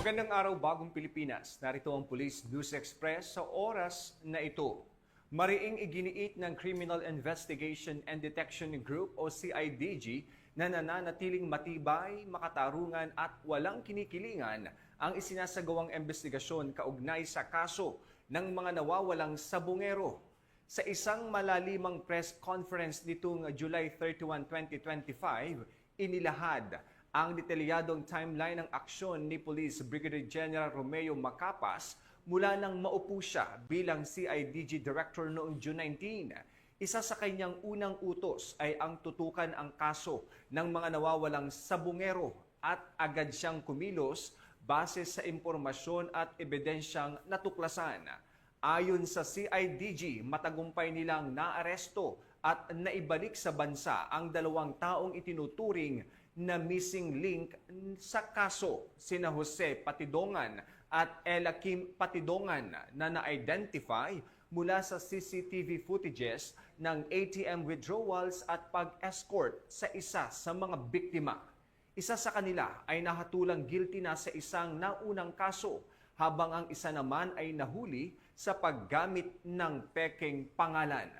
Magandang araw, Bagong Pilipinas. Narito ang Police News Express sa oras na ito. Mariing iginiit ng Criminal Investigation and Detection Group o CIDG na nananatiling matibay, makatarungan at walang kinikilingan ang isinasagawang investigasyon kaugnay sa kaso ng mga nawawalang sabungero. Sa isang malalimang press conference nitong July 31, 2025, inilahad ang detalyadong timeline ng aksyon ni Police Brigadier General Romeo Macapas mula nang maupo siya bilang CIDG Director noong June 19. Isa sa kanyang unang utos ay ang tutukan ang kaso ng mga nawawalang sabungero at agad siyang kumilos base sa impormasyon at ebidensyang natuklasan. Ayon sa CIDG, matagumpay nilang naaresto at naibalik sa bansa ang 2 taong itinuturing na missing link sa kaso, sina Jose Patidongan at Ella Kim Patidongan na na-identify mula sa CCTV footages ng ATM withdrawals at pag-escort sa isa sa mga biktima. Isa sa kanila ay nahatulang guilty na sa isang naunang kaso, habang ang isa naman ay nahuli sa paggamit ng pekeng pangalan.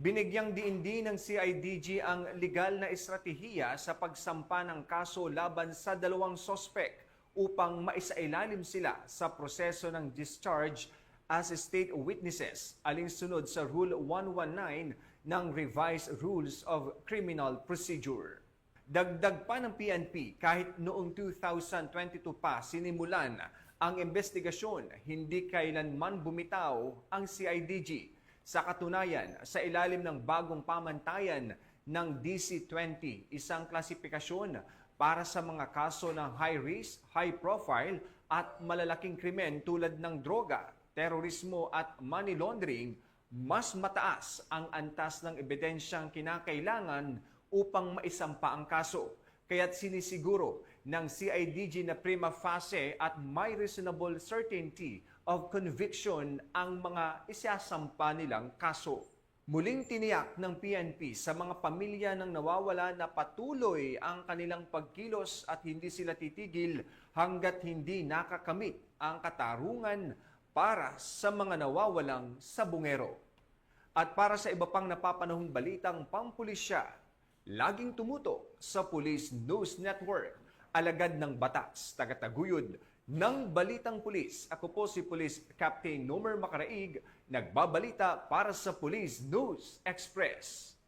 Binigyang diin ng CIDG ang legal na estratehiya sa pagsampa ng kaso laban sa 2 sospek upang maisailalim sila sa proseso ng discharge as state witnesses alinsunod sa Rule 119 ng Revised Rules of Criminal Procedure. Dagdag pa ng PNP, kahit noong 2022 pa sinimulan ang investigasyon, hindi kailanman bumitaw ang CIDG. Sa katunayan, sa ilalim ng bagong pamantayan ng DC-20, isang klasifikasyon para sa mga kaso ng high risk, high profile at malalaking krimen tulad ng droga, terorismo at money laundering, mas mataas ang antas ng ebidensyang kinakailangan upang maisampa ang kaso. Kaya't sinisiguro ng CIDG na prima facie at may reasonable certainty of conviction ang mga isasampa nilang kaso. Muling tiniyak ng PNP sa mga pamilya ng nawawala na patuloy ang kanilang pagkilos at hindi sila titigil hanggat hindi nakakamit ang katarungan para sa mga nawawalang sabungero. At para sa iba pang napapanahong balitang pampulisya, laging tumuto sa Police News Network, alagad ng batas, tagataguyod ng Balitang Pulis. Ako po si Police Captain Nomer Macaraig, nagbabalita para sa Police News Express.